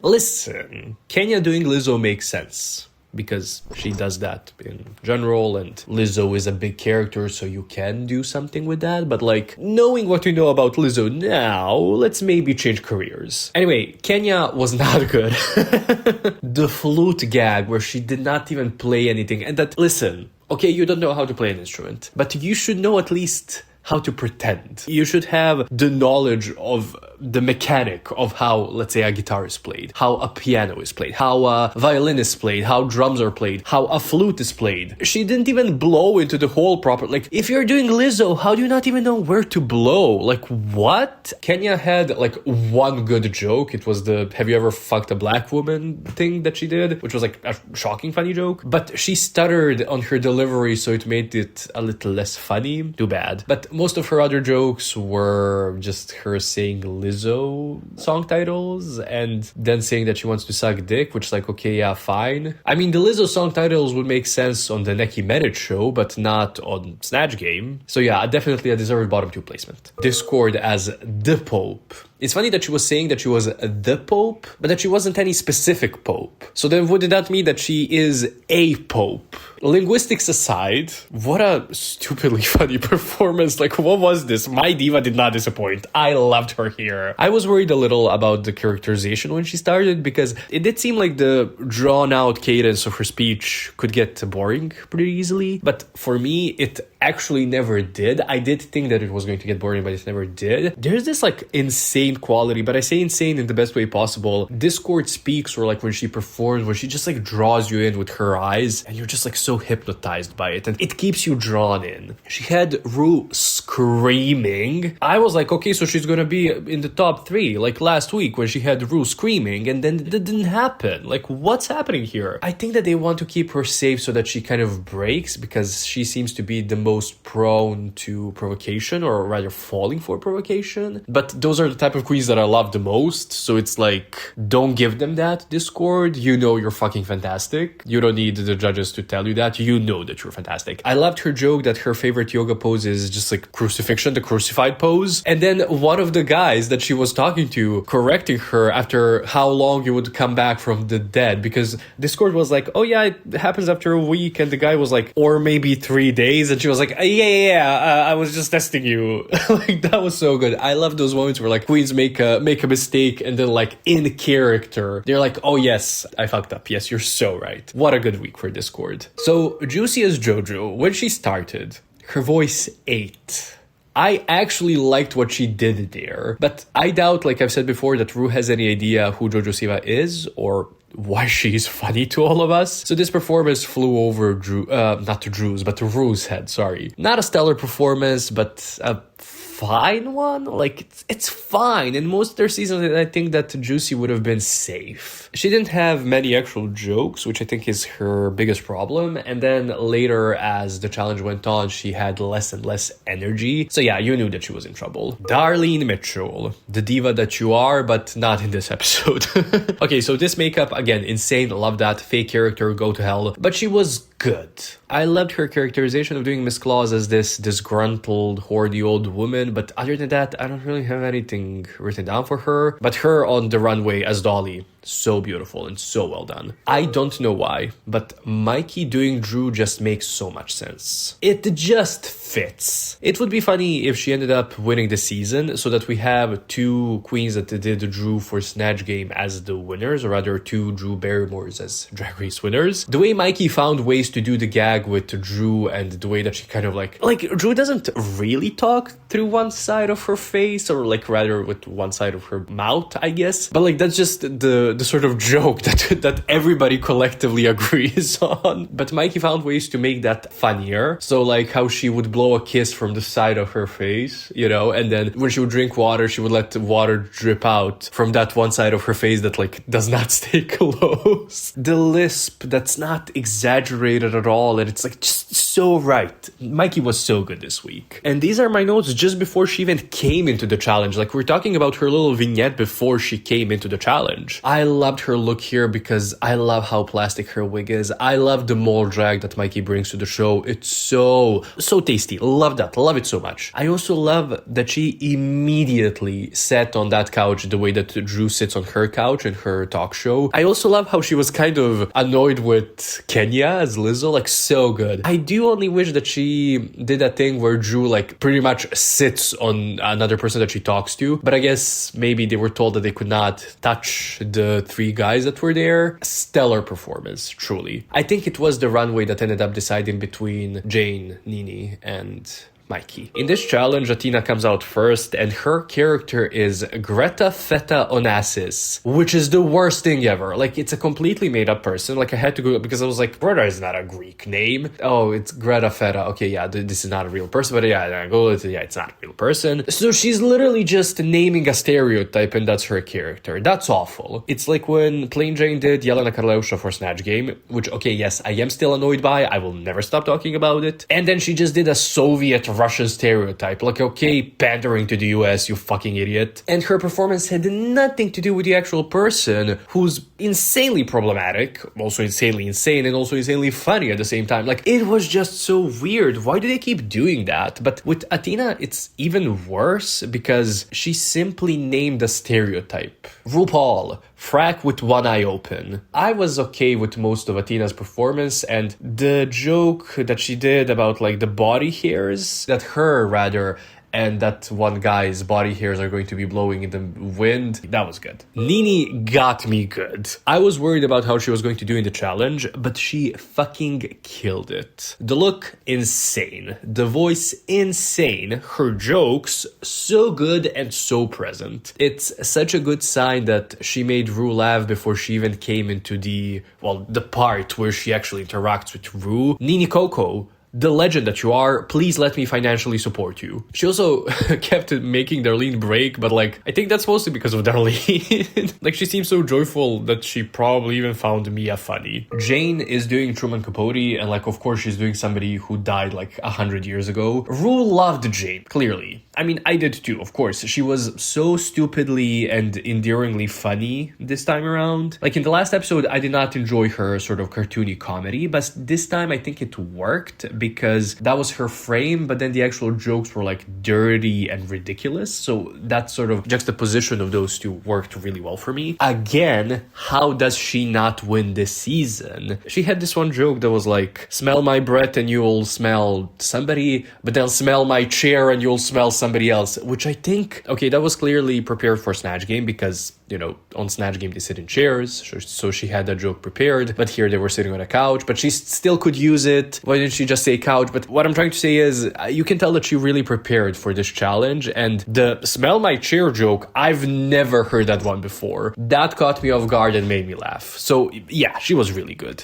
Listen, Kenya doing Lizzo makes sense, because she does that in general, and Lizzo is a big character, so you can do something with that. But like, knowing what we know about Lizzo now, let's maybe change careers. Anyway, Kenya was not good. The flute gag where she did not even play anything, and that, listen, okay, you don't know how to play an instrument, but you should know at least how to pretend. You should have the knowledge of the mechanic of how, let's say, a guitar is played, how a piano is played, how a violin is played, how drums are played, how a flute is played. She didn't even blow into the hole proper. Like, if you're doing Lizzo, how do you not even know where to blow? Like, what? Kenya had like one good joke. It was the "have you ever fucked a black woman" thing that she did, which was like a shocking funny joke. But she stuttered on her delivery, so it made it a little less funny. Too bad. But most of her other jokes were just her saying Lizzo song titles and then saying that she wants to suck dick, which is like, okay, yeah, fine. I mean, the Lizzo song titles would make sense on the Nicki Minaj show, but not on Snatch Game. So yeah, definitely a deserved bottom 2 placement. Discord as the Pope. It's funny that she was saying that she was the Pope, but that she wasn't any specific Pope. So then wouldn't that mean that she is a Pope? Linguistics aside, what a stupidly funny performance. Like, what was this? My diva did not disappoint. I loved her here. I was worried a little about the characterization when she started, because it did seem like the drawn out cadence of her speech could get boring pretty easily. But for me, it actually never did. I did think that it was going to get boring, but it never did. There's this like insane quality, but I say insane in the best way possible. Discord speaks, or like when she performs, where she just like draws you in with her eyes, and you're just like so hypnotized by it, and it keeps you drawn in. She had Rue screaming. I was like, okay, so she's gonna be in the top 3, like last week when she had Rue screaming, and then that didn't happen. Like, what's happening here? I think that they want to keep her safe so that she kind of breaks, because she seems to be the most prone to provocation, or rather falling for provocation. But those are the type of queens that I love the most, so it's like, don't give them that, Discord. You know you're fucking fantastic. You don't need the judges to tell you that. You know that you're fantastic. I loved her joke that her favorite yoga pose is just like crucifixion, the crucified pose. And then one of the guys that she was talking to correcting her after how long you would come back from the dead, because Discord was like, oh yeah, it happens after a week, and the guy was like, or maybe 3 days, and she was like, yeah, I was just testing you. Like, that was so good. I love those moments where like queens make a mistake, and then like in character they're like, oh yes, I fucked up. Yes, you're so right. What a good week for Discord. So Juicy as JoJo, when she started, her voice ate. I actually liked what she did there, but I doubt, like I've said before, that Rue has any idea who Jojo Siva is or why she's funny to all of us. So this performance flew over not to Drew's, but to Rue's head, sorry. Not a stellar performance, but a fine one. Like, it's fine. In most of their seasons, I think that Juicy would have been safe. She didn't have many actual jokes, which I think is her biggest problem. And then later, as the challenge went on, she had less and less energy. So yeah, you knew that she was in trouble. Darlene Mitchell, the diva that you are, but not in this episode. Okay, so this makeup, again, insane. Love that. Fake character, go to hell. But she was good. I loved her characterization of doing Miss Claus as this disgruntled, hoardy old woman, but other than that, I don't really have anything written down for her. But her on the runway as Dolly, so beautiful and so well done. I don't know why, but Mikey doing Drew just makes so much sense. It just fits. It would be funny if she ended up winning the season, so that we have 2 queens that did Drew for Snatch Game as the winners, or rather 2 Drew Barrymores as Drag Race winners. The way Mikey found ways to do the gag with Drew, and the way that she kind of like Drew doesn't really talk through one side of her face, or like rather with one side of her mouth, I guess. But like, that's just the sort of joke that everybody collectively agrees on. But Mikey found ways to make that funnier. So like how she would blow a kiss from the side of her face, you know, and then when she would drink water, she would let the water drip out from that one side of her face that like does not stay close. The lisp that's not exaggerated at all, and it's like just so right. Mikey was so good this week. And these are my notes just before she even came into the challenge. Like, we're talking about her little vignette before she came into the challenge. I I loved her look here because I love how plastic her wig is. I love the mole drag that Mikey brings to the show. It's so tasty. Love that. Love it so much. I also love that she immediately sat on that couch the way that Drew sits on her couch in her talk show. I also love how she was kind of annoyed with Kenya as Lizzo, like so good. I do only wish that she did that thing where Drew like pretty much sits on another person that she talks to, but I guess maybe they were told that they could not touch the three guys that were there. Stellar performance, truly. I think it was the runway that ended up deciding between Jane, Nene, and Mikey. In this challenge, Athena comes out first, and her character is Greta Feta Onassis, which is the worst thing ever. Like, it's a completely made-up person. Like, I had to go because I was like, Greta is not a Greek name. Oh, it's Greta Feta. Okay, yeah, this is not a real person, but yeah, it's not a real person. So she's literally just naming a stereotype, and that's her character. That's awful. It's like when Plain Jane did Jelena Karlausha for Snatch Game, which, okay, yes, I am still annoyed by. I will never stop talking about it. And then she just did a Soviet Russian stereotype. Like, okay, pandering to the US, you fucking idiot. And her performance had nothing to do with the actual person, who's insanely problematic, also insanely insane, and also insanely funny at the same time. Like, it was just so weird. Why do they keep doing that? But with Athena, it's even worse because she simply named a stereotype. RuPaul, frack with one eye open. I was okay with most of Athena's performance, and the joke that she did about like the body hairs, that her rather, and that one guy's body hairs are going to be blowing in the wind, that was good. Nene got me good. I was worried about how she was going to do in the challenge, but she fucking killed it. The look, insane. The voice, insane. Her jokes, so good and so present. It's such a good sign that she made Rue laugh before she even came into the part where she actually interacts with Rue. Nene Coco, the legend that you are, please let me financially support you. She also kept making Darlene break, but like, I think that's mostly because of Darlene. Like, she seems so joyful that she probably even found Mia funny. Jane is doing Truman Capote, and like, of course, she's doing somebody who died like 100 years ago. Rue loved Jane, clearly. I mean, I did too, of course. She was so stupidly and endearingly funny this time around. Like, in the last episode, I did not enjoy her sort of cartoony comedy, but this time I think it worked because that was her frame, but then the actual jokes were like dirty and ridiculous. So that sort of juxtaposition of those two worked really well for me. Again, how does she not win this season? She had this one joke that was like, smell my breath and you'll smell somebody, but then smell my chair and you'll smell somebody else, which I think, okay, that was clearly prepared for Snatch Game because, you know, on Snatch Game they sit in chairs, so she had that joke prepared, but here they were sitting on a couch, but she still could use it. Why didn't she just say couch? But what I'm trying to say is, you can tell that she really prepared for this challenge, and the smell my chair joke, I've never heard that one before. That caught me off guard and made me laugh. So yeah, she was really good.